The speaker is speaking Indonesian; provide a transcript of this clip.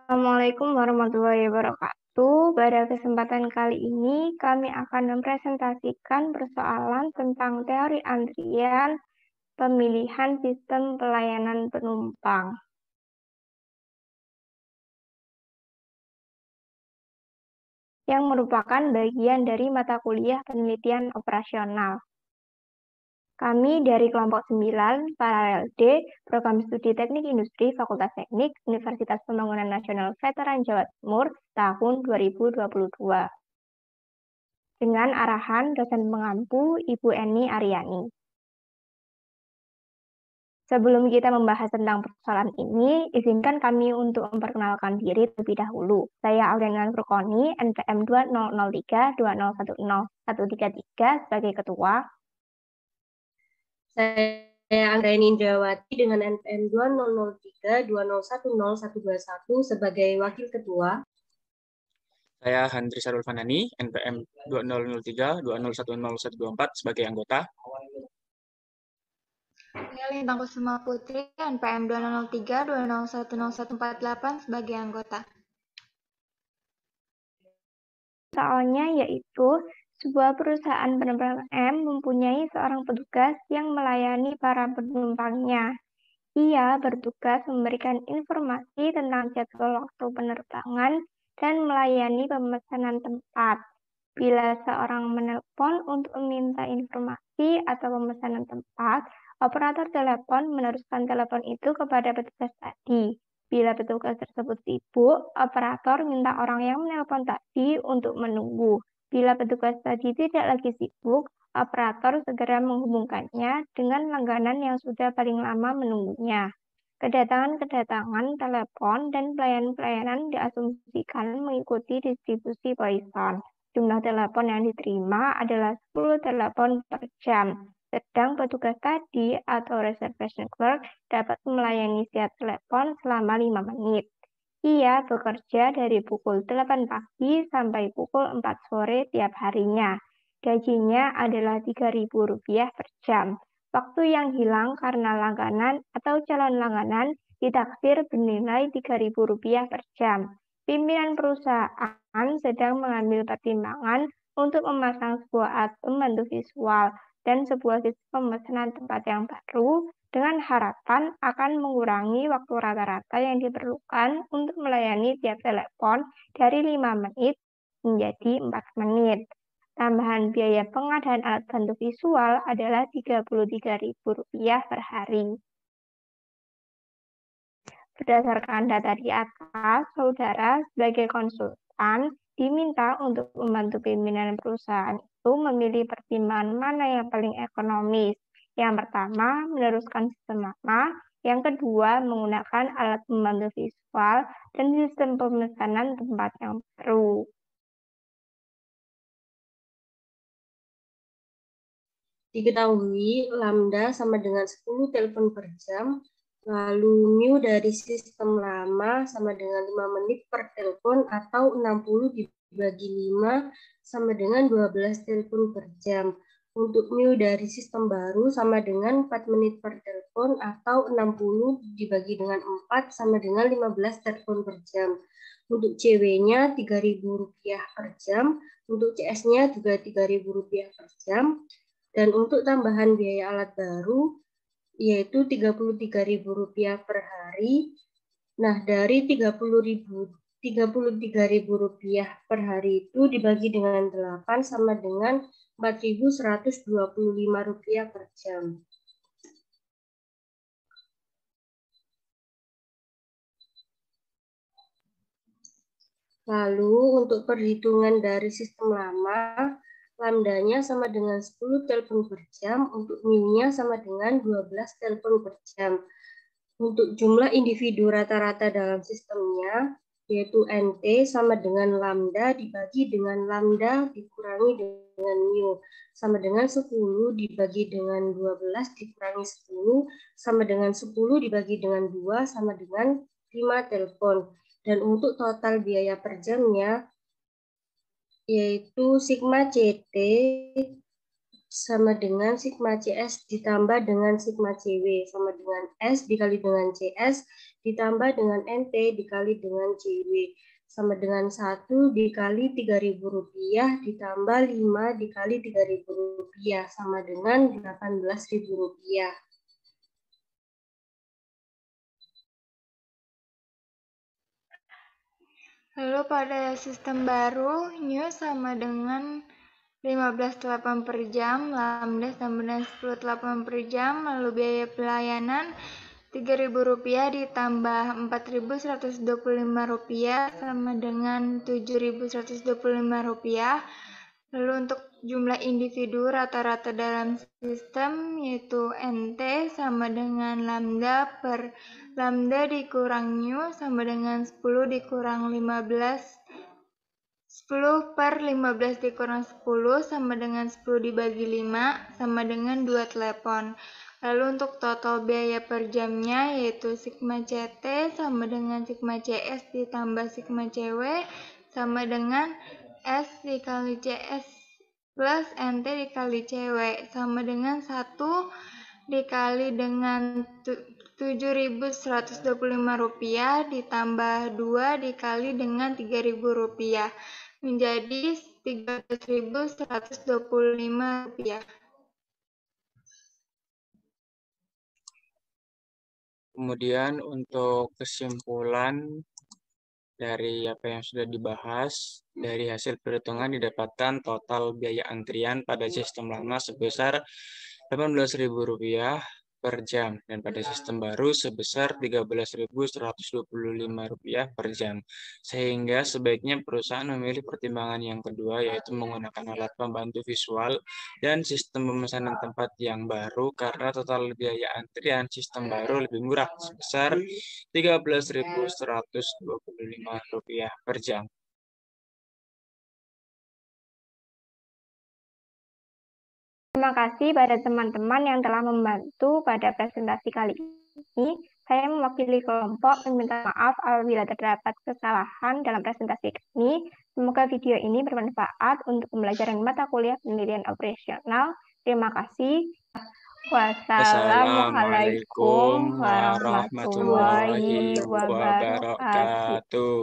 Assalamualaikum warahmatullahi wabarakatuh. Pada kesempatan kali ini, kami akan mempresentasikan persoalan tentang teori antrian pemilihan sistem pelayanan penumpang. Yang merupakan bagian dari mata kuliah penelitian operasional. Kami dari kelompok 9, Paralel D, Program Studi Teknik Industri Fakultas Teknik, Universitas Pembangunan Nasional Veteran Jawa Timur, tahun 2022. Dengan arahan dosen pengampu Ibu Eni Aryani. Sebelum kita membahas tentang persoalan ini, izinkan kami untuk memperkenalkan diri terlebih dahulu. Saya Auliana Furkoni, NPM 2003-2010133 sebagai Ketua. Saya Anggraini Indrawati dengan NPM 2003-2010121 sebagai Wakil Ketua. Saya Handri Sarul Fanani, NPM 2003-2010124 sebagai anggota. Saya Lintang Kusuma Putri, NPM 2003-2010148 sebagai anggota. Soalnya yaitu, sebuah perusahaan penerbangan mempunyai seorang petugas yang melayani para penumpangnya. Ia bertugas memberikan informasi tentang jadwal waktu penerbangan dan melayani pemesanan tempat. Bila seorang menelpon untuk meminta informasi atau pemesanan tempat, operator telepon meneruskan telepon itu kepada petugas tadi. Bila petugas tersebut sibuk, operator minta orang yang menelpon tadi untuk menunggu. Bila petugas tadi tidak lagi sibuk, operator segera menghubungkannya dengan langganan yang sudah paling lama menunggunya. Kedatangan-kedatangan telepon dan pelayanan-pelayanan diasumsikan mengikuti distribusi Poisson. Jumlah telepon yang diterima adalah 10 telepon per jam. Sedang petugas tadi atau reservation clerk dapat melayani setiap telepon selama 5 menit. Ia bekerja dari pukul 8 pagi sampai pukul 4 sore tiap harinya. Gajinya adalah Rp3.000 per jam. Waktu yang hilang karena langganan atau calon langganan ditaksir bernilai Rp3.000 per jam. Pimpinan perusahaan sedang mengambil pertimbangan untuk memasang sebuah alat pembantu visual dan sebuah sistem pemesanan tempat yang baru dengan harapan akan mengurangi waktu rata-rata yang diperlukan untuk melayani tiap telepon dari 5 menit menjadi 4 menit. Tambahan biaya pengadaan alat bantu visual adalah Rp33.000 per hari. Berdasarkan data di atas, saudara sebagai konsultan diminta untuk membantu pimpinan perusahaan itu memilih pertimbangan mana yang paling ekonomis. Yang pertama, meneruskan sistem lama. Yang kedua, menggunakan alat pembantu visual dan sistem pemesanan tempat yang baru. Diketahui lambda sama dengan 10 telepon per jam, lalu mu dari sistem lama sama dengan 5 menit per telepon atau 60 dibagi 5 sama dengan 12 telepon per jam. Untuk mu dari sistem baru sama dengan 4 menit per telepon atau 60 dibagi dengan 4 sama dengan 15 telepon per jam. Untuk CW-nya Rp3.000 per jam, untuk CS-nya juga Rp3.000 per jam. Dan untuk tambahan biaya alat baru yaitu Rp33.000 per hari. Nah, dari Rp33.000 per hari itu dibagi dengan 8 sama dengan Rp4.125 per jam. Lalu untuk perhitungan dari sistem lama, lambdanya sama dengan 10 telepon per jam, untuk mu-nya sama dengan 12 telepon per jam. Untuk jumlah individu rata-rata dalam sistemnya, yaitu NT sama dengan lambda dibagi dengan lambda dikurangi dengan mu, sama dengan 10 dibagi dengan 12 dikurangi 10, sama dengan 10 dibagi dengan 2, sama dengan 5 telepon. Dan untuk total biaya per jamnya, yaitu sigma CT sama dengan sigma CS ditambah dengan sigma CW sama dengan S dikali dengan CS ditambah dengan NT dikali dengan CW sama dengan 1 dikali Rp3.000 ditambah 5 dikali Rp3.000 sama dengan Rp18.000. Lalu pada sistem baru, new sama dengan 15 telepon per jam, lambda sama dengan 10 telepon per jam, lalu biaya pelayanan Rp3.000 ditambah Rp4.125 sama dengan Rp7.125. Lalu untuk jumlah individu rata-rata dalam sistem yaitu NT sama dengan lambda per lambda dikurang new sama dengan 10 dikurang 15 10 per 15 dikurang 10 sama dengan 10 dibagi 5 sama dengan 2 telepon. Lalu untuk total biaya per jamnya yaitu sigma CT sama dengan sigma CS ditambah sigma CW sama dengan S dikali CS plus NT dikali CW sama dengan 1 dikali dengan Rp7.125 ditambah 2 dikali dengan Rp3.000 menjadi Rp13.125. Kemudian untuk kesimpulan dari apa yang sudah dibahas, dari hasil perhitungan didapatkan total biaya antrian pada sistem lama sebesar Rp18.000 per jam dan pada sistem baru sebesar Rp13.125 per jam. Sehingga sebaiknya perusahaan memilih pertimbangan yang kedua yaitu menggunakan alat pembantu visual dan sistem pemesanan tempat yang baru karena total biaya antrian sistem baru lebih murah sebesar Rp13.125 per jam. Terima kasih pada teman-teman yang telah membantu pada presentasi kali ini. Saya mewakili kelompok meminta maaf apabila terdapat kesalahan dalam presentasi ini. Semoga video ini bermanfaat untuk pembelajaran mata kuliah penelitian operasional. Terima kasih. Wassalamualaikum warahmatullahi wabarakatuh.